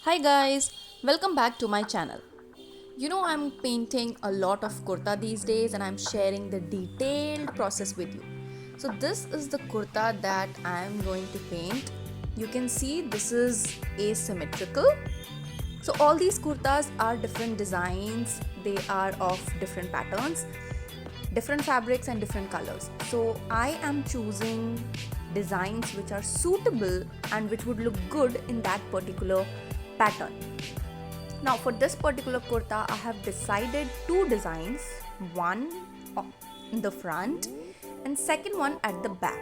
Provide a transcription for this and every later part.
Hi guys, welcome back to my channel. I'm painting a lot of kurta these days and I'm sharing the detailed process with you. So this is the kurta that I am going to paint. You can see this is asymmetrical. So all these kurtas are different designs, they are of different patterns, different fabrics and different colors. So I am choosing designs which are suitable and which would look good in that particular pattern. Now for this particular kurta I have decided two designs, one in the front and second one at the back.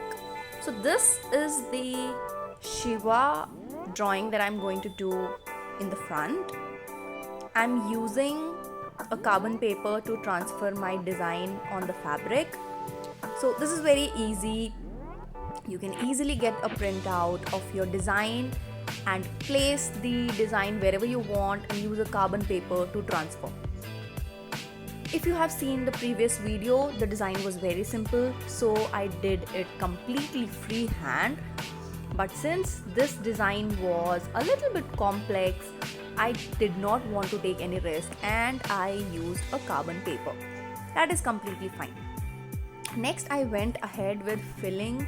So this is the Shiva drawing that I'm going to do in the front. I'm using a carbon paper to transfer my design on the fabric. So this is very easy. You can easily get a printout of your design and place the design wherever you want and use a carbon paper to transfer. If you have seen the previous video, the design was very simple, so I did it completely freehand. But since this design was a little bit complex, I did not want to take any risk and I used a carbon paper. That is completely fine. Next, I went ahead with filling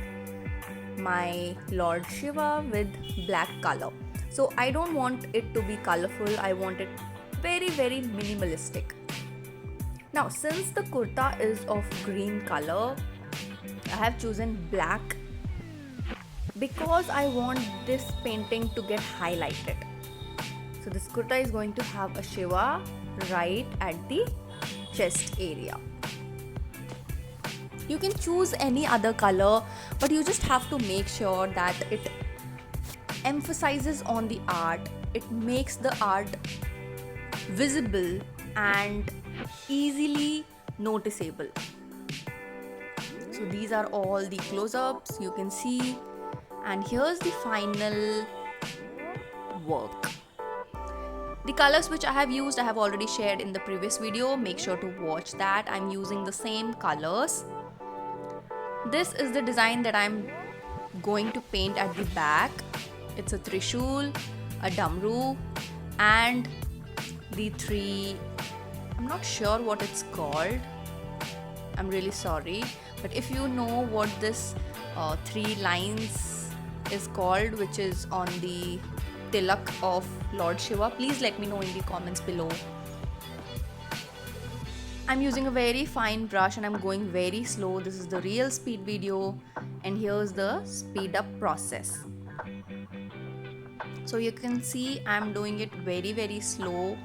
my Lord Shiva with black color. So I don't want it to be colorful, I want it very minimalistic. Now since the kurta is of green color, I have chosen black because I want this painting to get highlighted. So this kurta is going to have a Shiva right at the chest area. You can choose any other color, but you just have to make sure that it emphasizes on the art. It makes the art visible and easily noticeable. So these are all the close-ups you can see, and here's the final work. The colors which I have used I have already shared in the previous video. Make sure to watch that. I'm using the same colors. This is the design that I'm going to paint at the back. It's a trishul, a damru, and the three, I'm not sure what it's called. I'm really sorry. But if you know what this three lines is called, which is on the tilak of Lord Shiva, please let me know in the comments below. I'm using a very fine brush and I'm going very slow. This is the real speed video and here's the speed up process. So you can see I'm doing it very slow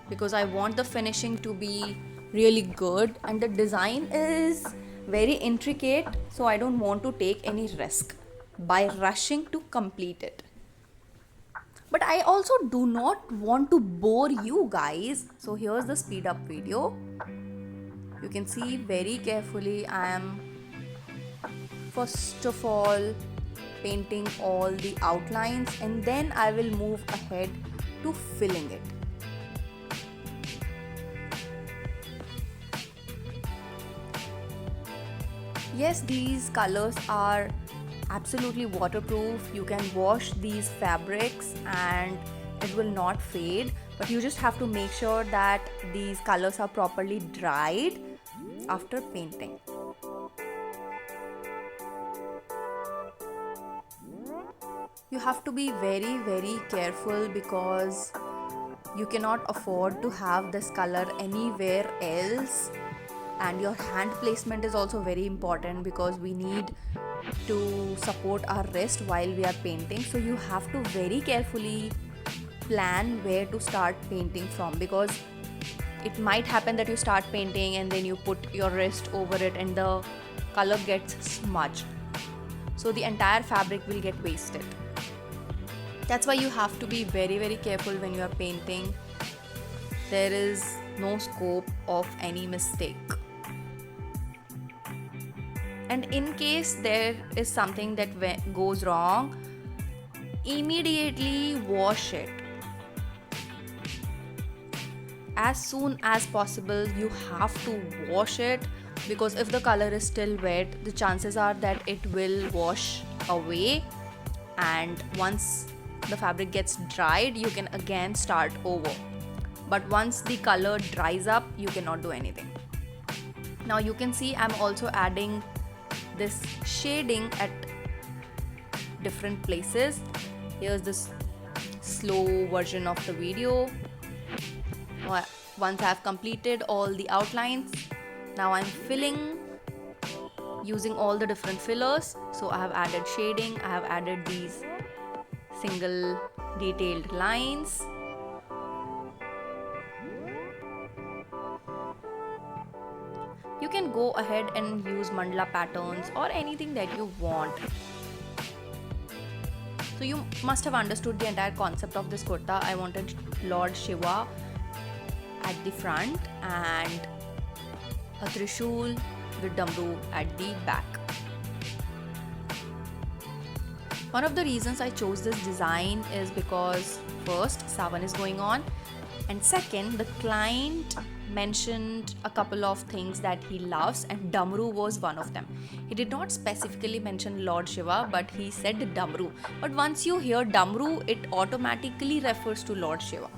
because I want the finishing to be really good and the design is very intricate, so I don't want to take any risk by rushing to complete it. But I also do not want to bore you guys. So here's the speed up video. You can see very carefully I am first of all painting all the outlines and then I will move ahead to filling it. Yes, these colors are absolutely waterproof. You can wash these fabrics and it will not fade, but you just have to make sure that these colors are properly dried after painting. You have to be very careful because you cannot afford to have this color anywhere else, and your hand placement is also very important because we need to support our wrist while we are painting. So you have to very carefully plan where to start painting from, because it might happen that you start painting and then you put your wrist over it and the color gets smudged, so the entire fabric will get wasted. That's why you have to be very careful when you are painting. There is no scope of any mistake. And in case there is something that goes wrong, immediately wash it. As soon as possible you have to wash it, because if the color is still wet, the chances are that it will wash away, and once the fabric gets dried, you can again start over. But once the color dries up, you cannot do anything. Now you can see I'm also adding this shading at different places. Here's this slow version of the video. Once I've completed all the outlines, now I'm filling using all the different fillers. So I have added shading, I have added these single detailed lines. You can go ahead and use mandala patterns or anything that you want. So you must have understood the entire concept of this kurta. I wanted Lord Shiva at the front and a Trishul with Damru at the back. One of the reasons I chose this design is because first, Sawan is going on, and second, the client mentioned a couple of things that he loves, and Damru was one of them. He did not specifically mention Lord Shiva, but he said Damru. But once you hear Damru, it automatically refers to Lord Shiva.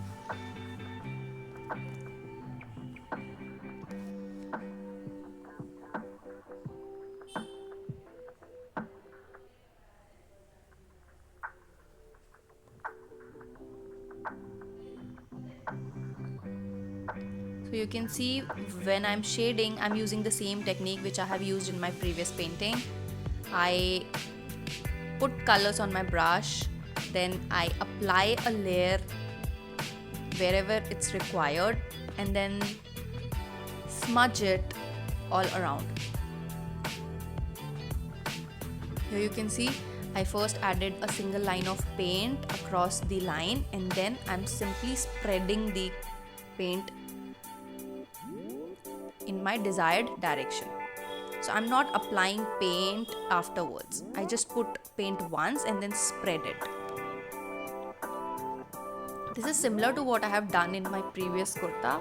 So you can see when I'm shading, I'm using the same technique which I have used in my previous painting. I put colors on my brush, then I apply a layer wherever it's required and then smudge it all around. Here you can see I first added a single line of paint across the line and then I'm simply spreading the paint in my desired direction. So I'm not applying paint afterwards. I just put paint once and then spread it. This is similar to what I have done in my previous kurta.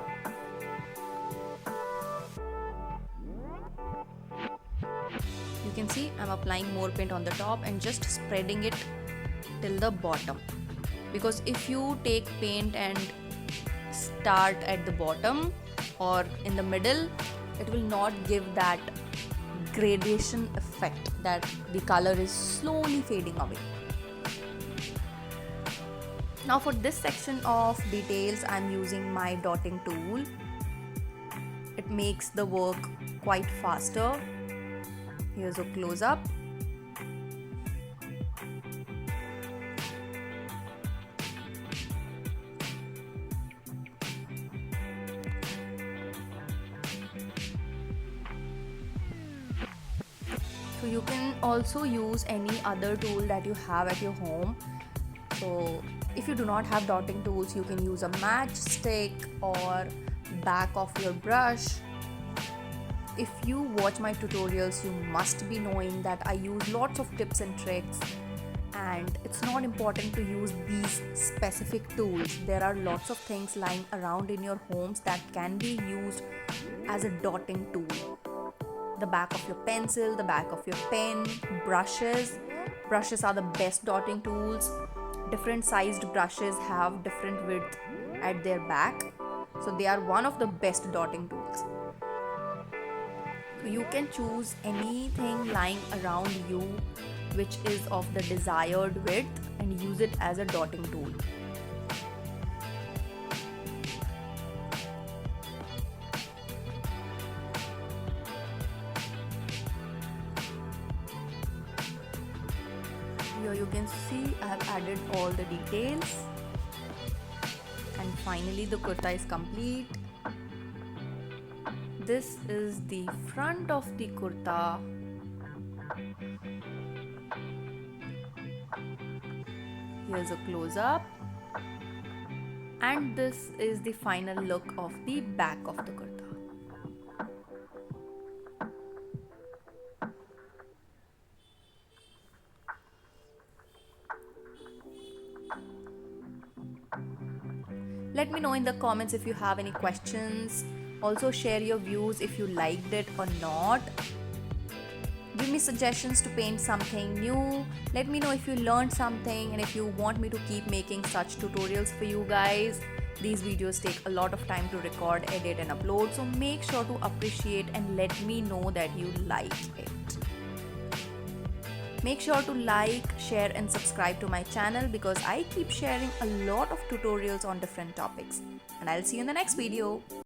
You can see I'm applying more paint on the top and just spreading it till the bottom. Because if you take paint and start at the bottom or in the middle, it will not give that gradation effect that the color is slowly fading away. Now for this section of details, I'm using my dotting tool. It makes the work quite faster. Here's a close-up. So you can also use any other tool that you have at your home. So if you do not have dotting tools, you can use a matchstick or back of your brush. If you watch my tutorials, you must be knowing that I use lots of tips and tricks, and it's not important to use these specific tools. There are lots of things lying around in your homes that can be used as a dotting tool. The back of your pencil, the back of your pen, brushes. Brushes are the best dotting tools. Different sized brushes have different width at their back, so they are one of the best dotting tools. So you can choose anything lying around you which is of the desired width and use it as a dotting tool. Here you can see I have added all the details, and finally the kurta is complete. This is the front of the kurta. Here's a close-up, and this is the final look of the back of the kurta. Let me know in the comments if you have any questions. Also share your views if you liked it or not. Give me suggestions to paint something new. Let me know if you learned something and if you want me to keep making such tutorials for you guys. These videos take a lot of time to record, edit and upload, so make sure to appreciate and let me know that you like it. Make sure to like, share and subscribe to my channel because I keep sharing a lot of tutorials on different topics. And I'll see you in the next video.